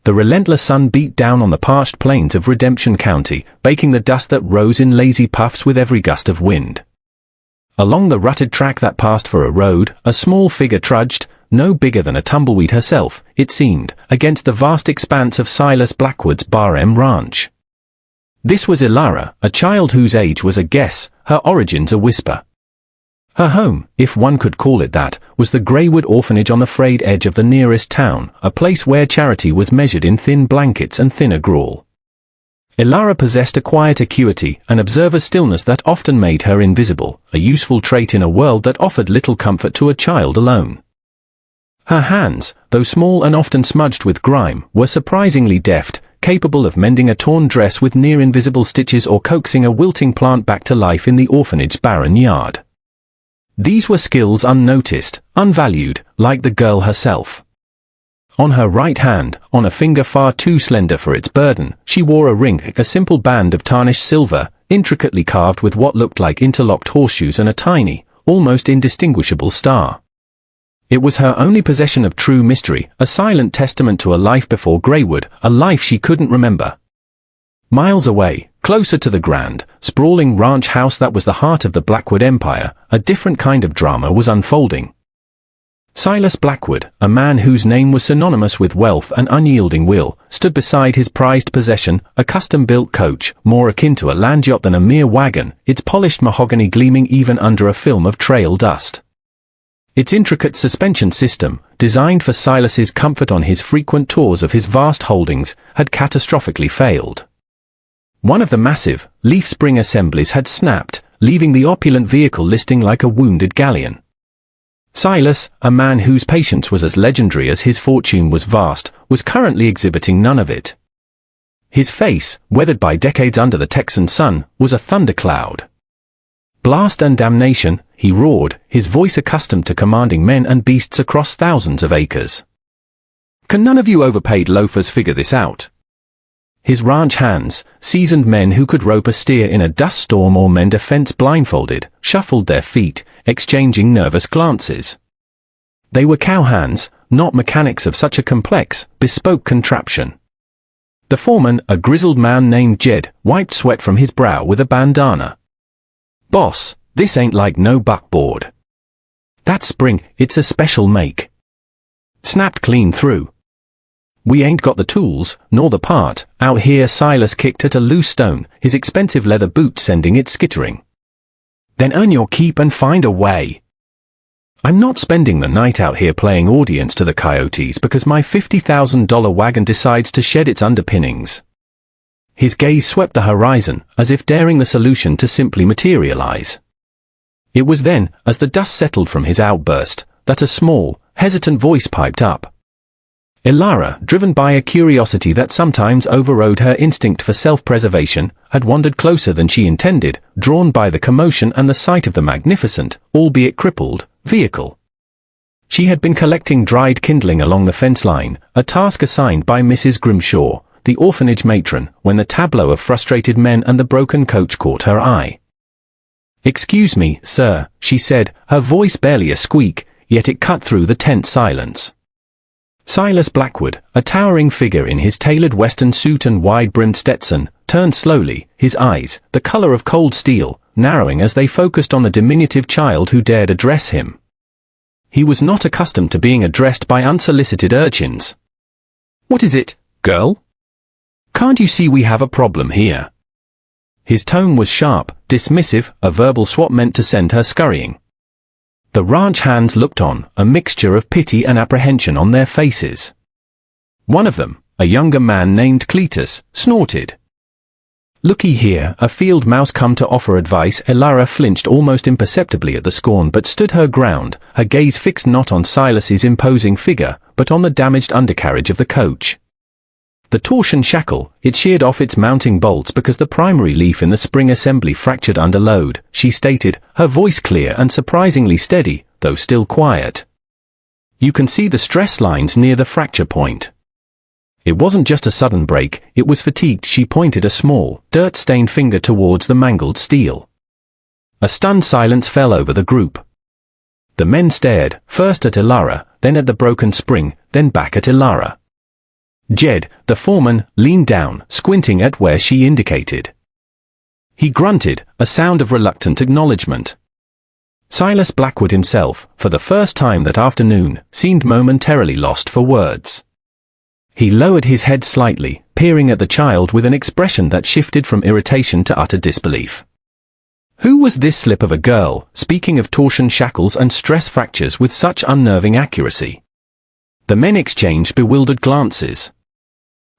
The relentless sun beat down on the parched plains of Redemption County, baking the dust that rose in lazy puffs with every gust of wind. Along the rutted track that passed for a road, a small figure trudged, no bigger than a tumbleweed herself, it seemed, against the vast expanse of Silas Blackwood's Bar M ranch. This was Ilara, a child whose age was a guess, her origins a whisper. Her home, if one could call it that, was the Greywood orphanage on the frayed edge of the nearest town, a place where charity was measured in thin blankets and thinner gruel. Ilara possessed a quiet acuity, an observer stillness that often made her invisible, a useful trait in a world that offered little comfort to a child alone. Her hands, though small and often smudged with grime, were surprisingly deft, capable of mending a torn dress with near-invisible stitches or coaxing a wilting plant back to life in the orphanage's barren yard. These were skills unnoticed, unvalued, like the girl herself. On her right hand, on a finger far too slender for its burden, she wore a ring, a simple band of tarnished silver, intricately carved with what looked like interlocked horseshoes and a tiny, almost indistinguishable star. It was her only possession of true mystery, a silent testament to a life before Greywood, a life she couldn't remember. Miles away, closer to the grand, sprawling ranch house that was the heart of the Blackwood Empire, a different kind of drama was unfolding. Silas Blackwood, a man whose name was synonymous with wealth and unyielding will, stood beside his prized possession, a custom-built coach, more akin to a land yacht than a mere wagon, its polished mahogany gleaming even under a film of trail dust. Its intricate suspension system, designed for Silas's comfort on his frequent tours of his vast holdings, had catastrophically failed. One of the massive, leaf spring assemblies had snapped, leaving the opulent vehicle listing like a wounded galleon. Silas, a man whose patience was as legendary as his fortune was vast, was currently exhibiting none of it. His face, weathered by decades under the Texan sun, was a thundercloud. "Blast and damnation," he roared, his voice accustomed to commanding men and beasts across thousands of acres. "Can none of you overpaid loafers figure this out?" His ranch hands, seasoned men who could rope a steer in a dust storm or mend a fence blindfolded, shuffled their feet, exchanging nervous glances. They were cowhands, not mechanics of such a complex, bespoke contraption. The foreman, a grizzled man named Jed, wiped sweat from his brow with a bandana. "Boss, this ain't like no buckboard. That spring, it's a special make. Snapped clean through. We ain't got the tools, nor the part, out here." Silas kicked at a loose stone, his expensive leather boot sending it skittering. "Then earn your keep and find a way. I'm not spending the night out here playing audience to the coyotes because my $50,000 wagon decides to shed its underpinnings." His gaze swept the horizon, as if daring the solution to simply materialize. It was then, as the dust settled from his outburst, that a small, hesitant voice piped up. Ilara, driven by a curiosity that sometimes overrode her instinct for self-preservation, had wandered closer than she intended, drawn by the commotion and the sight of the magnificent, albeit crippled, vehicle. She had been collecting dried kindling along the fence line, a task assigned by Mrs. Grimshaw, the orphanage matron, when the tableau of frustrated men and the broken coach caught her eye. "Excuse me, sir," she said, her voice barely a squeak, yet it cut through the tense silence. Silas Blackwood, a towering figure in his tailored western suit and wide-brimmed Stetson, turned slowly, his eyes, the color of cold steel, narrowing as they focused on the diminutive child who dared address him. He was not accustomed to being addressed by unsolicited urchins. "What is it, girl? Can't you see we have a problem here?" His tone was sharp, dismissive, a verbal swap meant to send her scurrying. The ranch hands looked on, a mixture of pity and apprehension on their faces. One of them, a younger man named Cletus, snorted. "Looky here, a field mouse come to offer advice." Ilara flinched almost imperceptibly at the scorn but stood her ground, her gaze fixed not on Silas's imposing figure, but on the damaged undercarriage of the coach. The torsion shackle, it sheared off its mounting bolts because the primary leaf in the spring assembly fractured under load, she stated, her voice clear and surprisingly steady, though still quiet. "You can see the stress lines near the fracture point. It wasn't just a sudden break, it was fatigued." She pointed a small, dirt-stained finger towards the mangled steel. A stunned silence fell over the group. The men stared, first at Ilara, then at the broken spring, then back at Ilara. Jed, the foreman, leaned down, squinting at where she indicated. He grunted, a sound of reluctant acknowledgement. Silas Blackwood himself, for the first time that afternoon, seemed momentarily lost for words. He lowered his head slightly, peering at the child with an expression that shifted from irritation to utter disbelief. Who was this slip of a girl, speaking of torsion shackles and stress fractures with such unnerving accuracy? The men exchanged bewildered glances.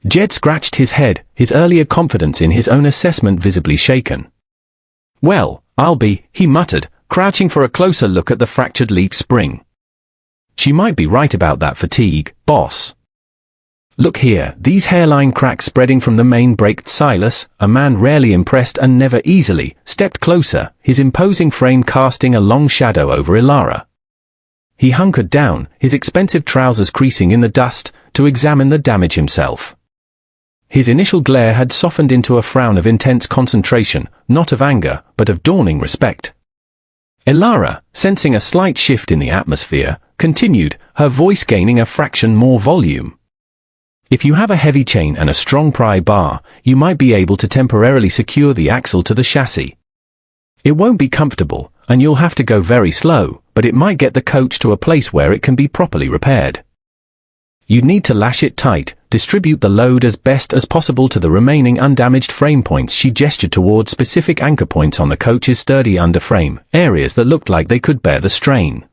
Jed scratched his head, his earlier confidence in his own assessment visibly shaken. Well, I'll be, he muttered, crouching for a closer look at the fractured leaf spring. She might be right about that fatigue, boss. Look here, these hairline cracks spreading from the main braked Silas, a man rarely impressed and never easily, stepped closer, his imposing frame casting a long shadow over Ilara. He hunkered down, his expensive trousers creasing in the dust, to examine the damage himself. His initial glare had softened into a frown of intense concentration, not of anger, but of dawning respect. Ilara, sensing a slight shift in the atmosphere, continued, her voice gaining a fraction more volume. If you have a heavy chain and a strong pry bar, you might be able to temporarily secure the axle to the chassis. It won't be comfortable, and you'll have to go very slow, but it might get the coach to a place where it can be properly repaired. You'd need to lash it tight, distribute the load as best as possible to the remaining undamaged frame points. She gestured towards specific anchor points on the coach's sturdy underframe, areas that looked like they could bear the strain.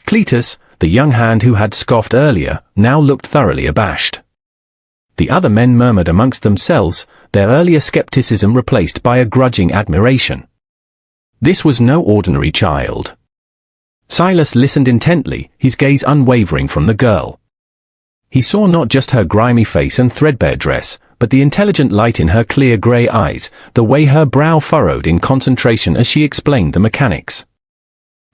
Cletus, the young hand who had scoffed earlier, now looked thoroughly abashed. The other men murmured amongst themselves, their earlier skepticism replaced by a grudging admiration. This was no ordinary child. Silas listened intently, his gaze unwavering from the girl. He saw not just her grimy face and threadbare dress, but the intelligent light in her clear grey eyes, the way her brow furrowed in concentration as she explained the mechanics.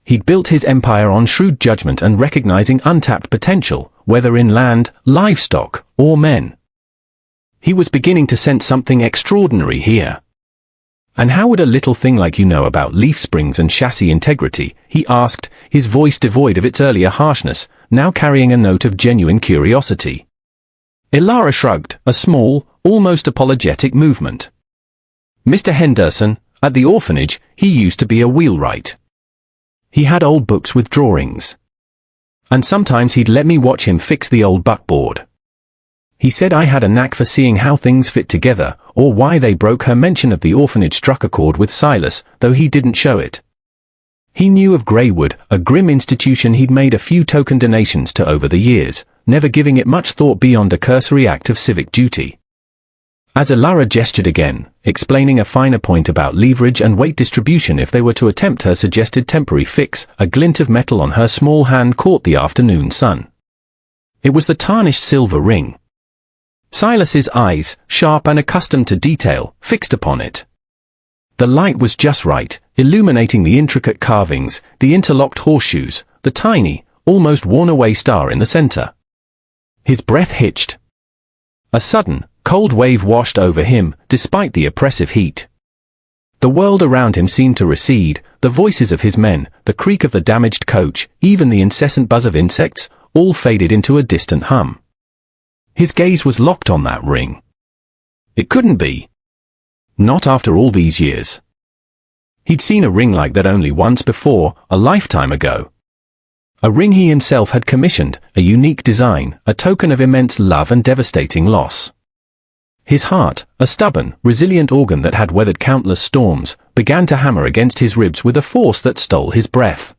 He'd built his empire on shrewd judgment and recognizing untapped potential, whether in land, livestock, or men. He was beginning to sense something extraordinary here. And how would a little thing like you know about leaf springs and chassis integrity? He asked, his voice devoid of its earlier harshness, now carrying a note of genuine curiosity. Ilara shrugged, a small, almost apologetic movement. Mr. Henderson, at the orphanage, he used to be a wheelwright. He had old books with drawings. And sometimes he'd let me watch him fix the old buckboard. He said I had a knack for seeing how things fit together, or why they broke. Her mention of the orphanage struck a chord with Silas, though he didn't show it. He knew of Greywood, a grim institution he'd made a few token donations to over the years, never giving it much thought beyond a cursory act of civic duty. As Ilara gestured again, explaining a finer point about leverage and weight distribution if they were to attempt her suggested temporary fix, a glint of metal on her small hand caught the afternoon sun. It was the tarnished silver ring. Silas's eyes, sharp and accustomed to detail, fixed upon it. The light was just right, illuminating the intricate carvings, the interlocked horseshoes, the tiny, almost worn-away star in the center. His breath hitched. A sudden, cold wave washed over him, despite the oppressive heat. The world around him seemed to recede, the voices of his men, the creak of the damaged coach, even the incessant buzz of insects, all faded into a distant hum. His gaze was locked on that ring. It couldn't be. Not after all these years. He'd seen a ring like that only once before, a lifetime ago. A ring he himself had commissioned, a unique design, a token of immense love and devastating loss. His heart, a stubborn, resilient organ that had weathered countless storms, began to hammer against his ribs with a force that stole his breath.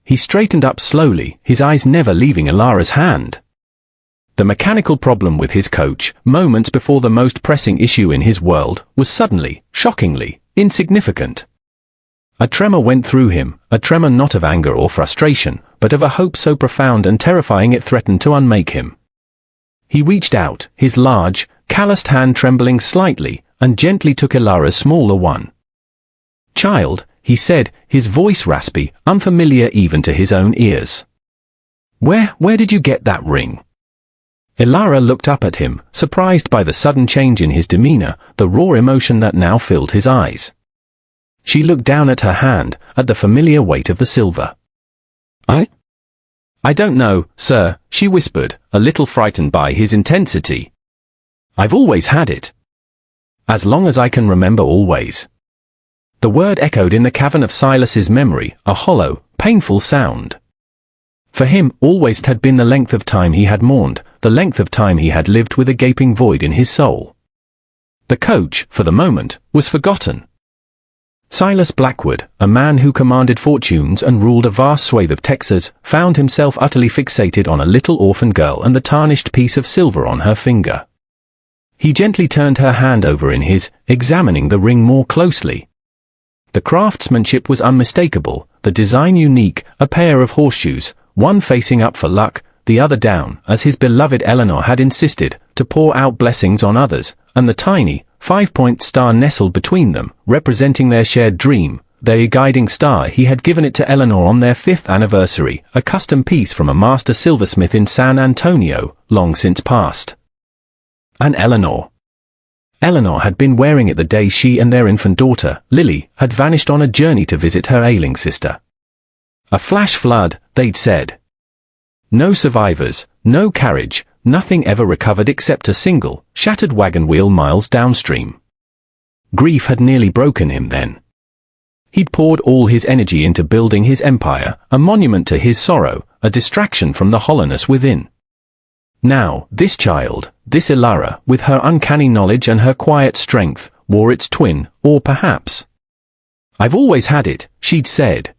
He straightened up slowly, his eyes never leaving Ilara's hand. The mechanical problem with his coach, moments before the most pressing issue in his world, was suddenly, shockingly, insignificant. A tremor went through him, a tremor not of anger or frustration, but of a hope so profound and terrifying it threatened to unmake him. He reached out, his large, calloused hand trembling slightly, and gently took Ilara's smaller one. "Child," he said, his voice raspy, unfamiliar even to his own ears. Where did you get that ring?" Ilara looked up at him, surprised by the sudden change in his demeanor, the raw emotion that now filled his eyes. She looked down at her hand, at the familiar weight of the silver. "I don't know, sir," she whispered, a little frightened by his intensity. "I've always had it. As long as I can remember, always." The word echoed in the cavern of Silas's memory, a hollow, painful sound. For him, always had been the length of time he had mourned, the length of time he had lived with a gaping void in his soul. The coach, for the moment, was forgotten. Silas Blackwood, a man who commanded fortunes and ruled a vast swathe of Texas, found himself utterly fixated on a little orphan girl and the tarnished piece of silver on her finger. He gently turned her hand over in his, examining the ring more closely. The craftsmanship was unmistakable, the design unique, a pair of horseshoes, one facing up for luck, the other down, as his beloved Eleanor had insisted, to pour out blessings on others, and the tiny, 5-point star nestled between them, representing their shared dream, their guiding star. He had given it to Eleanor on their 5th anniversary, a custom piece from a master silversmith in San Antonio, long since passed. And Eleanor had been wearing it the day she and their infant daughter, Lily, had vanished on a journey to visit her ailing sister. A flash flood, they'd said. No survivors, no carriage, nothing ever recovered except a single, shattered wagon wheel miles downstream. Grief had nearly broken him then. He'd poured all his energy into building his empire, a monument to his sorrow, a distraction from the hollowness within. Now, this child, this Elara, with her uncanny knowledge and her quiet strength, wore its twin, or perhaps. "I've always had it," she'd said.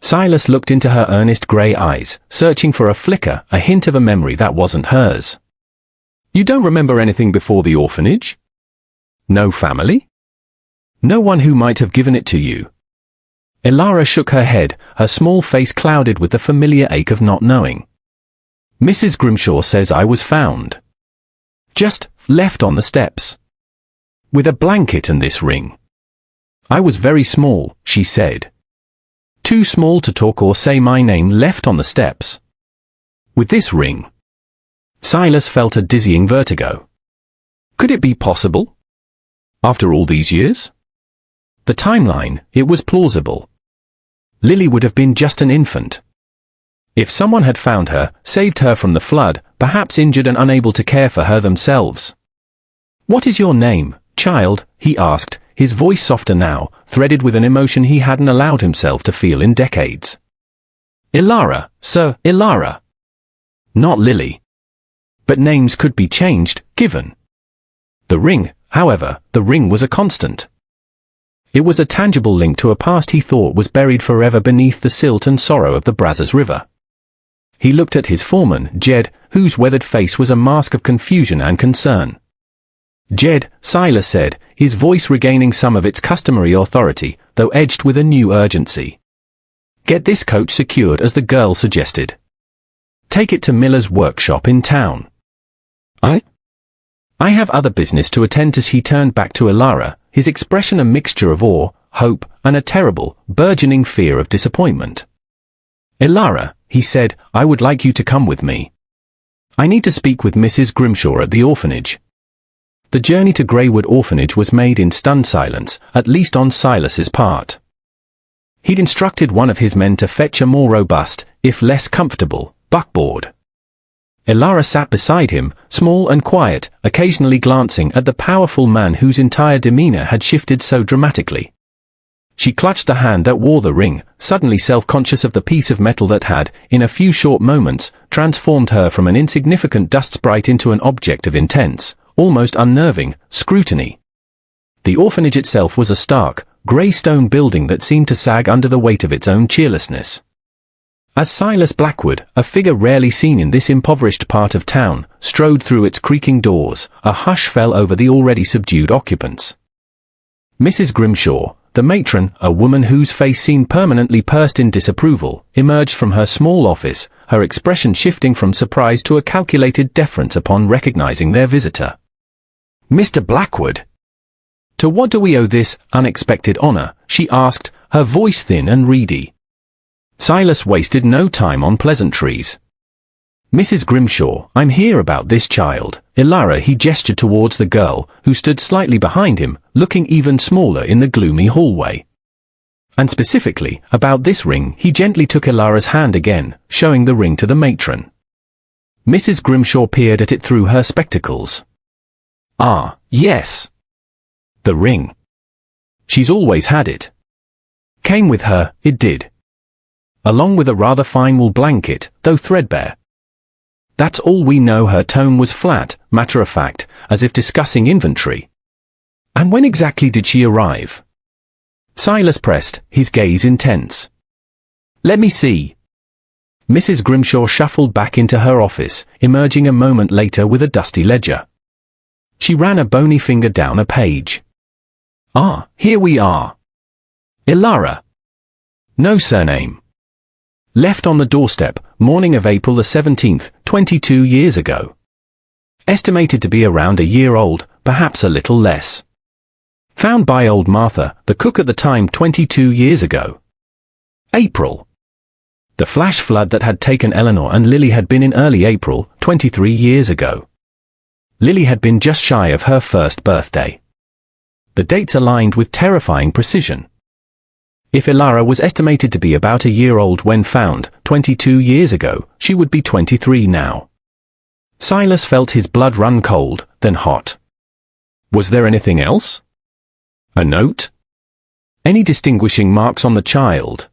Silas looked into her earnest grey eyes, searching for a flicker, a hint of a memory that wasn't hers. "You don't remember anything before the orphanage? No family? No one who might have given it to you?" Elara shook her head, her small face clouded with the familiar ache of not knowing. "Mrs. Grimshaw says I was found. Just left on the steps. With a blanket and this ring. I was very small," she said. "Too small to talk or say my name, left on the steps. With this ring." Silas felt a dizzying vertigo. Could it be possible? After all these years? The timeline, it was plausible. Lily would have been just an infant. If someone had found her, saved her from the flood, perhaps injured and unable to care for her themselves. "What is your name, child?" he asked, his voice softer now, threaded with an emotion he hadn't allowed himself to feel in decades. "Elara, sir, Elara." Not Lily. But names could be changed, given. The ring, however, the ring was a constant. It was a tangible link to a past he thought was buried forever beneath the silt and sorrow of the Brazos River. He looked at his foreman, Jed, whose weathered face was a mask of confusion and concern. "Jed," Silas said, his voice regaining some of its customary authority, though edged with a new urgency. "Get this coach secured as the girl suggested. Take it to Miller's workshop in town. I have other business to attend." As he turned back to Elara, his expression a mixture of awe, hope, and a terrible, burgeoning fear of disappointment. "Elara," he said, "I would like you to come with me. I need to speak with Mrs. Grimshaw at the orphanage." The journey to Greywood Orphanage was made in stunned silence, at least on Silas's part. He'd instructed one of his men to fetch a more robust, if less comfortable, buckboard. Elara sat beside him, small and quiet, occasionally glancing at the powerful man whose entire demeanor had shifted so dramatically. She clutched the hand that wore the ring, suddenly self-conscious of the piece of metal that had, in a few short moments, transformed her from an insignificant dust sprite into an object of intense, almost unnerving, scrutiny. The orphanage itself was a stark, grey stone building that seemed to sag under the weight of its own cheerlessness. As Silas Blackwood, a figure rarely seen in this impoverished part of town, strode through its creaking doors, a hush fell over the already subdued occupants. Mrs. Grimshaw, the matron, a woman whose face seemed permanently pursed in disapproval, emerged from her small office, her expression shifting from surprise to a calculated deference upon recognizing their visitor. "Mr. Blackwood, to what do we owe this unexpected honor?" she asked, her voice thin and reedy. Silas wasted no time on pleasantries. "Mrs. Grimshaw, I'm here about this child, Elara." He gestured towards the girl, who stood slightly behind him, looking even smaller in the gloomy hallway. And specifically, about this ring, he gently took Ilara's hand again, showing the ring to the matron. Mrs. Grimshaw peered at it through her spectacles. Ah, yes. The ring. She's always had it. Came with her, it did. Along with a rather fine wool blanket, though threadbare. That's all we know. Her tone was flat, matter-of-fact, as if discussing inventory. And when exactly did she arrive? Silas pressed, his gaze intense. Let me see. Mrs. Grimshaw shuffled back into her office, emerging a moment later with a dusty ledger. She ran a bony finger down a page. Ah, here we are. Ilara. No surname. Left on the doorstep, morning of April the 17th, 22 years ago. Estimated to be around a year old, perhaps a little less. Found by old Martha, the cook at the time 22 years ago. April. The flash flood that had taken Eleanor and Lily had been in early April, 23 years ago. Lily had been just shy of her first birthday. The dates aligned with terrifying precision. If Ilara was estimated to be about a year old when found, 22 years ago, she would be 23 now. Silas felt his blood run cold, then hot. Was there anything else? A note? Any distinguishing marks on the child?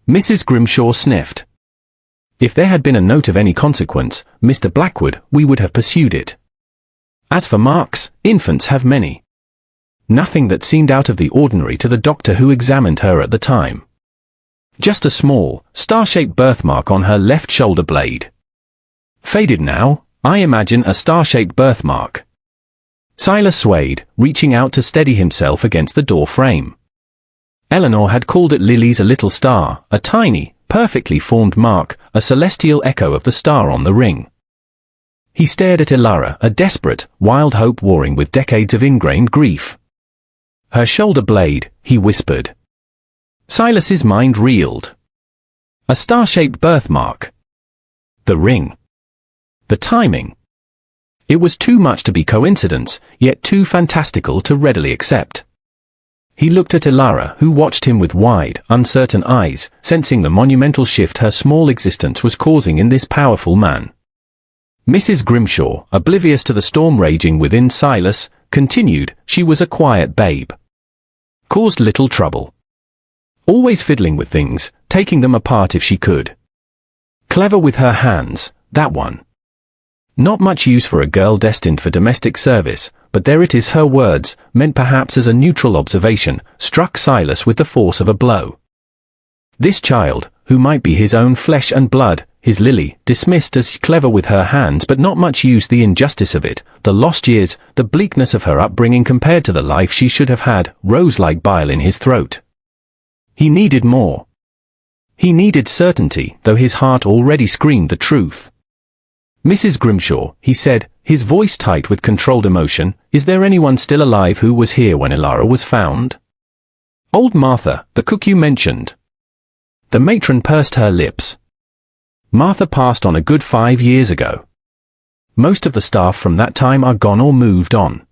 Mrs. Grimshaw sniffed. If there had been a note of any consequence, Mr. Blackwood, we would have pursued it. As for marks, infants have many. Nothing that seemed out of the ordinary to the doctor who examined her at the time. Just a small, star-shaped birthmark on her left shoulder blade. Faded now, I imagine, a star-shaped birthmark. Silas swayed, reaching out to steady himself against the door frame. Eleanor had called it Lily's a little star, a tiny, perfectly formed mark, a celestial echo of the star on the ring. He stared at Ilara, a desperate, wild hope warring with decades of ingrained grief. Her shoulder blade, he whispered. Silas's mind reeled. A star-shaped birthmark. The ring. The timing. It was too much to be coincidence, yet too fantastical to readily accept. He looked at Ilara, who watched him with wide, uncertain eyes, sensing the monumental shift her small existence was causing in this powerful man. Mrs. Grimshaw, oblivious to the storm raging within Silas, continued, she was a quiet babe. Caused little trouble. Always fiddling with things, taking them apart if she could. Clever with her hands, that one. Not much use for a girl destined for domestic service, but there it is. Her words, meant perhaps as a neutral observation, struck Silas with the force of a blow. This child, who might be his own flesh and blood, his Lily, dismissed as clever with her hands but not much use, the injustice of it, the lost years, the bleakness of her upbringing compared to the life she should have had, rose like bile in his throat. He needed more. He needed certainty, though his heart already screamed the truth. Mrs. Grimshaw, he said, his voice tight with controlled emotion, is there anyone still alive who was here when Ilara was found? Old Martha, the cook you mentioned. The matron pursed her lips. Martha passed on a good 5 years ago. Most of the staff from that time are gone or moved on.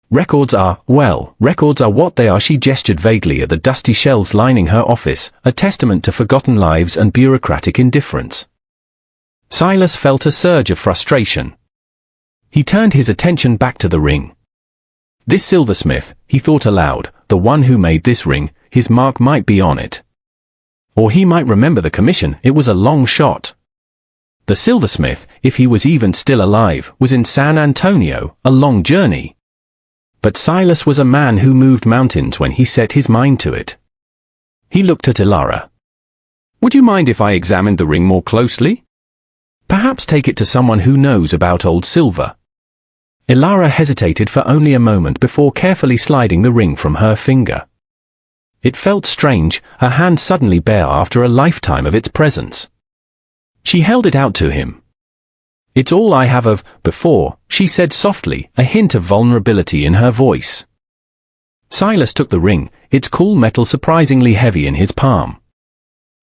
Records are what they are. She gestured vaguely at the dusty shelves lining her office, a testament to forgotten lives and bureaucratic indifference. Silas felt a surge of frustration. He turned his attention back to the ring. This silversmith, he thought aloud, the one who made this ring, his mark might be on it. Or he might remember the commission. It was a long shot. The silversmith, if he was even still alive, was in San Antonio, a long journey. But Silas was a man who moved mountains when he set his mind to it. He looked at Ilara. Would you mind if I examined the ring more closely? Perhaps take it to someone who knows about old silver. Ilara hesitated for only a moment before carefully sliding the ring from her finger. It felt strange, her hand suddenly bare after a lifetime of its presence. She held it out to him. It's all I have of before, she said softly, a hint of vulnerability in her voice. Silas took the ring, its cool metal surprisingly heavy in his palm.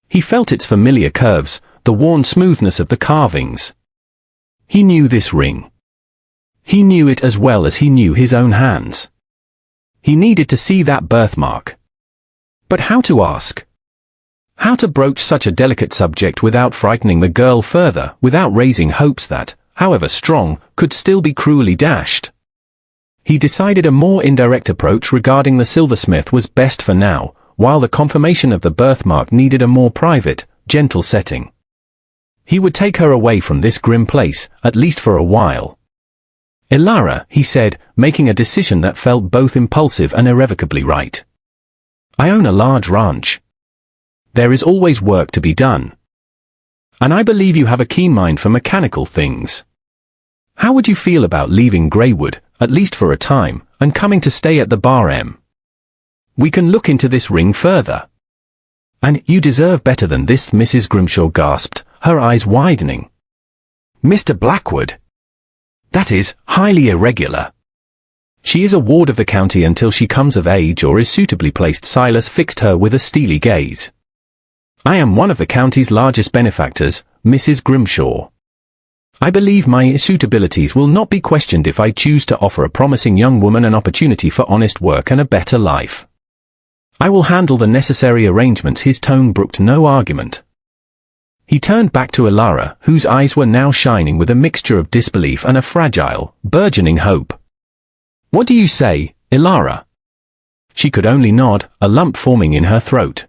He felt its familiar curves, the worn smoothness of the carvings. He knew this ring. He knew it as well as he knew his own hands. He needed to see that birthmark. But how to ask? How to broach such a delicate subject without frightening the girl further, without raising hopes that, however strong, could still be cruelly dashed? He decided a more indirect approach regarding the silversmith was best for now, while the confirmation of the birthmark needed a more private, gentle setting. He would take her away from this grim place, at least for a while. "Ilara," he said, making a decision that felt both impulsive and irrevocably right. "I own a large ranch. There is always work to be done. And I believe you have a keen mind for mechanical things. How would you feel about leaving Greywood, at least for a time, and coming to stay at the Bar M? We can look into this ring further." "And you deserve better than this," Mrs. Grimshaw gasped, her eyes widening. "Mr. Blackwood? That is highly irregular. She is a ward of the county until she comes of age or is suitably placed." Silas fixed her with a steely gaze. "I am one of the county's largest benefactors, Mrs. Grimshaw. I believe my suitabilities will not be questioned if I choose to offer a promising young woman an opportunity for honest work and a better life. I will handle the necessary arrangements." His tone brooked no argument. He turned back to Ilara, whose eyes were now shining with a mixture of disbelief and a fragile, burgeoning hope. "What do you say, Ilara?" She could only nod, a lump forming in her throat.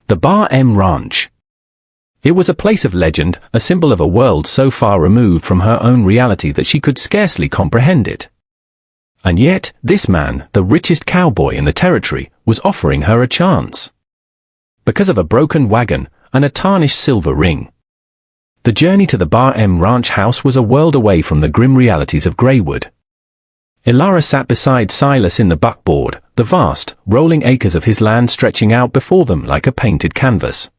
The Bar M Ranch. It was a place of legend, a symbol of a world so far removed from her own reality that she could scarcely comprehend it. And yet, this man, the richest cowboy in the territory, was offering her a chance. Because of a broken wagon and a tarnished silver ring. The journey to the Bar M ranch house was a world away from the grim realities of Greywood. Ilara sat beside Silas in the buckboard, the vast, rolling acres of his land stretching out before them like a painted canvas.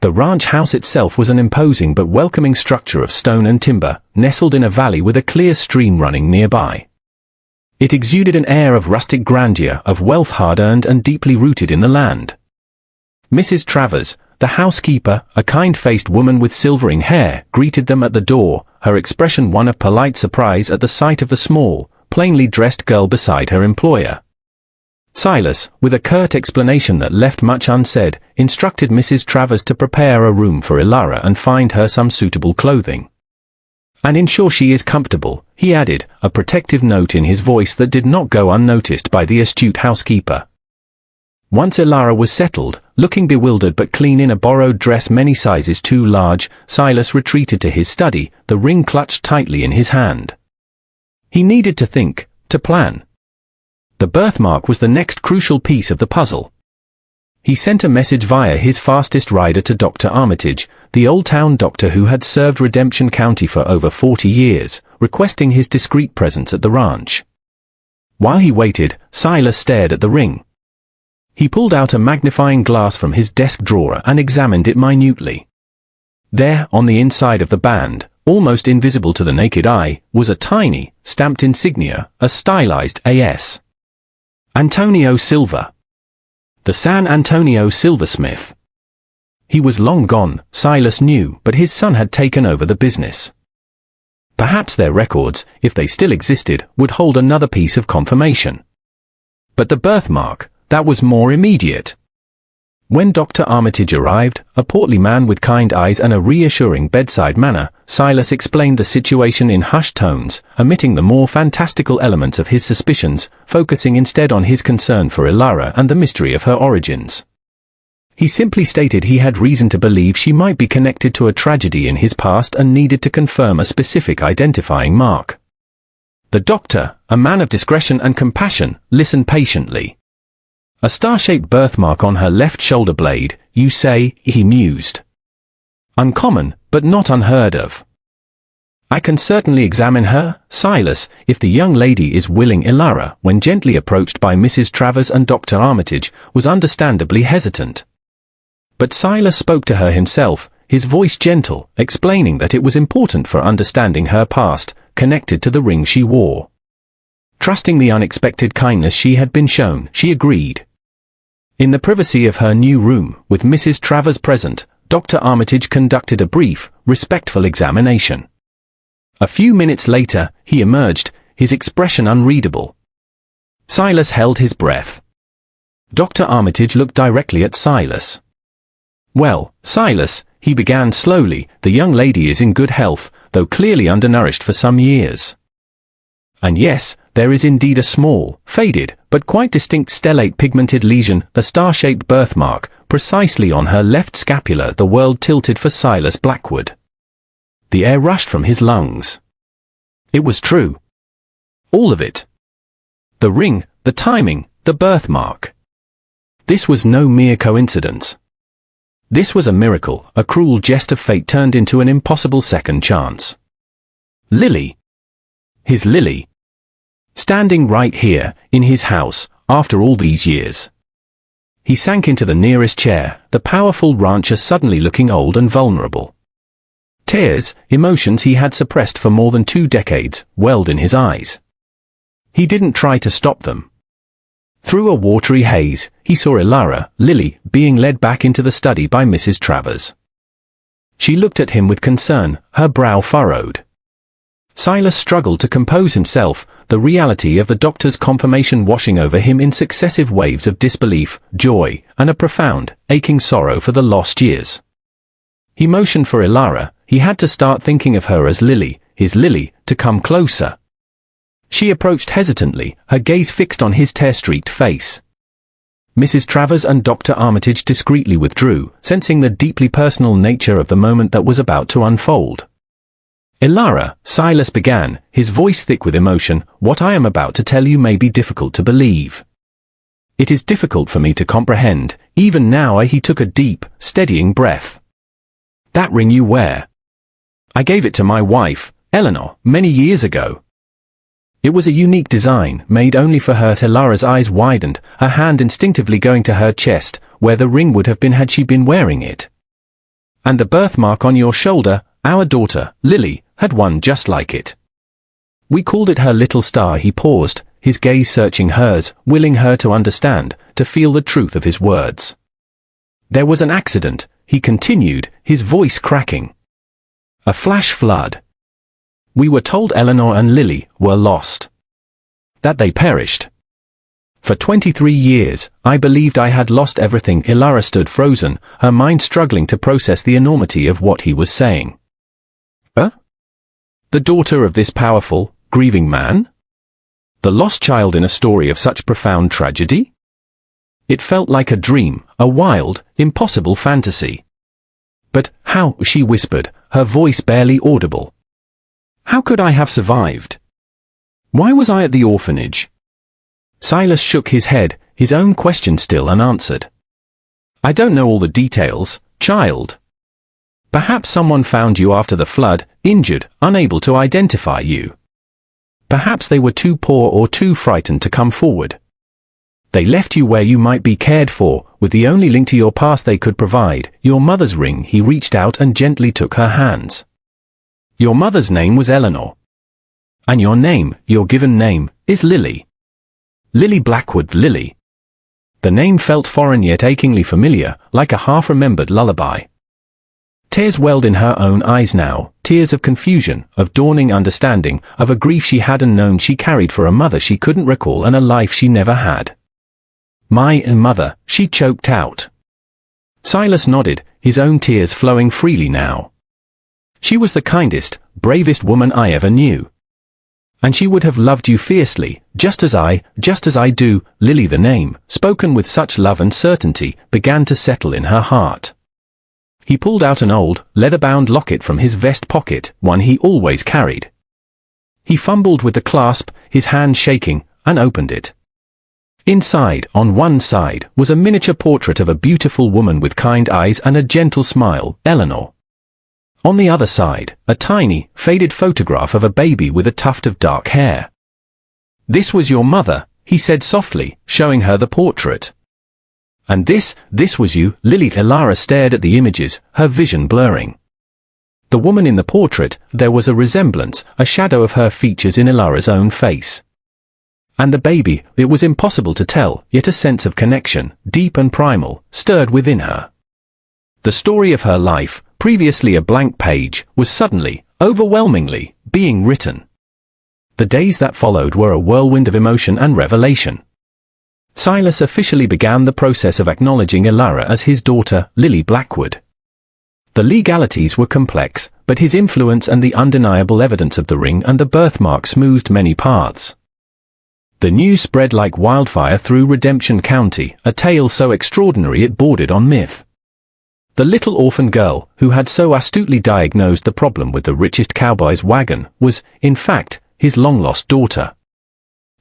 The ranch house itself was an imposing but welcoming structure of stone and timber, nestled in a valley with a clear stream running nearby. It exuded an air of rustic grandeur, of wealth hard-earned and deeply rooted in the land. Mrs. Travers, the housekeeper, a kind-faced woman with silvering hair, greeted them at the door, her expression one of polite surprise at the sight of the small, plainly dressed girl beside her employer. Silas, with a curt explanation that left much unsaid, instructed Mrs. Travers to prepare a room for Ilara and find her some suitable clothing. "And ensure she is comfortable," he added, a protective note in his voice that did not go unnoticed by the astute housekeeper. Once Ilara was settled, looking bewildered but clean in a borrowed dress many sizes too large, Silas retreated to his study, the ring clutched tightly in his hand. He needed to think, to plan. The birthmark was the next crucial piece of the puzzle. He sent a message via his fastest rider to Dr. Armitage, the old-town doctor who had served Redemption County for over 40 years, requesting his discreet presence at the ranch. While he waited, Silas stared at the ring. He pulled out a magnifying glass from his desk drawer and examined it minutely. There, on the inside of the band, almost invisible to the naked eye, was a tiny, stamped insignia, a stylized A.S. Antonio Silva. The San Antonio silversmith. He was long gone, Silas knew, but his son had taken over the business. Perhaps their records, if they still existed, would hold another piece of confirmation. But the birthmark, that was more immediate. When Dr. Armitage arrived, a portly man with kind eyes and a reassuring bedside manner, Silas explained the situation in hushed tones, omitting the more fantastical elements of his suspicions, focusing instead on his concern for Ilara and the mystery of her origins. He simply stated he had reason to believe she might be connected to a tragedy in his past and needed to confirm a specific identifying mark. The doctor, a man of discretion and compassion, listened patiently. "A star-shaped birthmark on her left shoulder blade, you say," he mused. "Uncommon, but not unheard of. I can certainly examine her, Silas, if the young lady is willing." Ilara, when gently approached by Mrs. Travers and Dr. Armitage, was understandably hesitant. But Silas spoke to her himself, his voice gentle, explaining that it was important for understanding her past, connected to the ring she wore. Trusting the unexpected kindness she had been shown, she agreed. In the privacy of her new room, with Mrs. Travers present, Dr. Armitage conducted a brief, respectful examination. A few minutes later, he emerged, his expression unreadable. Silas held his breath. Dr. Armitage looked directly at Silas. "Well, Silas," he began slowly, "the young lady is in good health, though clearly undernourished for some years. And yes, there is indeed a small, faded, but quite distinct stellate pigmented lesion, the star-shaped birthmark, precisely on her left scapula." The world tilted for Silas Blackwood. The air rushed from his lungs. It was true. All of it. The ring, the timing, the birthmark. This was no mere coincidence. This was a miracle, a cruel jest of fate turned into an impossible second chance. Lily. His Lily. Standing right here, in his house, after all these years. He sank into the nearest chair, the powerful rancher suddenly looking old and vulnerable. Tears, emotions he had suppressed for more than 2 decades, welled in his eyes. He didn't try to stop them. Through a watery haze, he saw Ilara, Lily, being led back into the study by Mrs. Travers. She looked at him with concern, her brow furrowed. Silas struggled to compose himself, the reality of the doctor's confirmation washing over him in successive waves of disbelief, joy, and a profound, aching sorrow for the lost years. He motioned for Ilara. He had to start thinking of her as Lily, his Lily, to come closer. She approached hesitantly, her gaze fixed on his tear-streaked face. Mrs. Travers and Dr. Armitage discreetly withdrew, sensing the deeply personal nature of the moment that was about to unfold. "Ilara," Silas began, his voice thick with emotion, "what I am about to tell you may be difficult to believe. It is difficult for me to comprehend, even now." He took a deep, steadying breath. "That ring you wear. I gave it to my wife, Eleanor, many years ago. It was a unique design, made only for her." Ilara's eyes widened, her hand instinctively going to her chest, where the ring would have been had she been wearing it. "And the birthmark on your shoulder, our daughter, Lily, had one just like it. We called it her little star." He paused, his gaze searching hers, willing her to understand, to feel the truth of his words. "There was an accident," he continued, his voice cracking. "A flash flood. We were told Eleanor and Lily were lost. That they perished. For 23 years, I believed I had lost everything." Ilara stood frozen, her mind struggling to process the enormity of what he was saying. The daughter of this powerful, grieving man? The lost child in a story of such profound tragedy? It felt like a dream, a wild, impossible fantasy. "But how?" she whispered, her voice barely audible. "How could I have survived? Why was I at the orphanage?" Silas shook his head, his own question still unanswered. "I don't know all the details, child. Perhaps someone found you after the flood, injured, unable to identify you. Perhaps they were too poor or too frightened to come forward. They left you where you might be cared for, with the only link to your past they could provide, your mother's ring." He reached out and gently took her hands. "Your mother's name was Eleanor. And your name, your given name, is Lily. Lily Blackwood, Lily." The name felt foreign yet achingly familiar, like a half-remembered lullaby. Tears welled in her own eyes now, tears of confusion, of dawning understanding, of a grief she hadn't known she carried for a mother she couldn't recall and a life she never had. "My mother," she choked out. Silas nodded, his own tears flowing freely now. "She was the kindest, bravest woman I ever knew. And she would have loved you fiercely, just as I do." Lily, the name, spoken with such love and certainty, began to settle in her heart. He pulled out an old, leather-bound locket from his vest pocket, one he always carried. He fumbled with the clasp, his hand shaking, and opened it. Inside, on one side, was a miniature portrait of a beautiful woman with kind eyes and a gentle smile, Eleanor. On the other side, a tiny, faded photograph of a baby with a tuft of dark hair. "This was your mother," he said softly, showing her the portrait. "And this was you." Lily. Ilara stared at the images, her vision blurring. The woman in the portrait, there was a resemblance, a shadow of her features in Ilara's own face. And the baby, it was impossible to tell, yet a sense of connection, deep and primal, stirred within her. The story of her life, previously a blank page, was suddenly, overwhelmingly, being written. The days that followed were a whirlwind of emotion and revelation. Silas officially began the process of acknowledging Elara as his daughter, Lily Blackwood. The legalities were complex, but his influence and the undeniable evidence of the ring and the birthmark smoothed many paths. The news spread like wildfire through Redemption County, a tale so extraordinary it bordered on myth. The little orphan girl, who had so astutely diagnosed the problem with the richest cowboy's wagon, was, in fact, his long-lost daughter.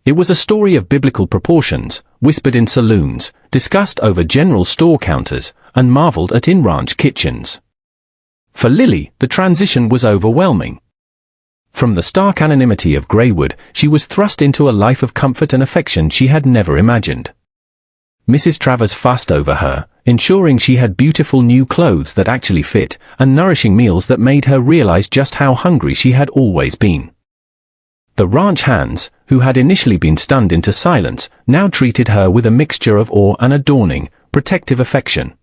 It was a story of biblical proportions, whispered in saloons, discussed over general store counters, and marveled at in ranch kitchens. For Lily, the transition was overwhelming. From the stark anonymity of Greywood, she was thrust into a life of comfort and affection she had never imagined. Mrs. Travers fussed over her, ensuring she had beautiful new clothes that actually fit, and nourishing meals that made her realize just how hungry she had always been. The ranch hands, who had initially been stunned into silence, now treated her with a mixture of awe and adorning, protective affection.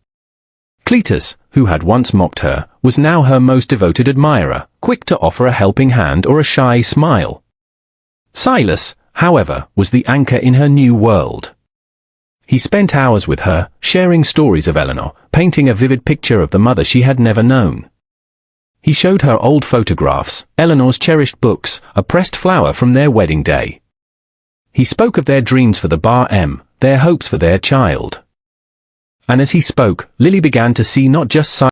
Cletus, who had once mocked her, was now her most devoted admirer, quick to offer a helping hand or a shy smile. Silas, however, was the anchor in her new world. He spent hours with her, sharing stories of Eleanor, painting a vivid picture of the mother she had never known. He showed her old photographs, Eleanor's cherished books, a pressed flower from their wedding day. He spoke of their dreams for the Bar M, their hopes for their child. And as he spoke, Lily began to see not just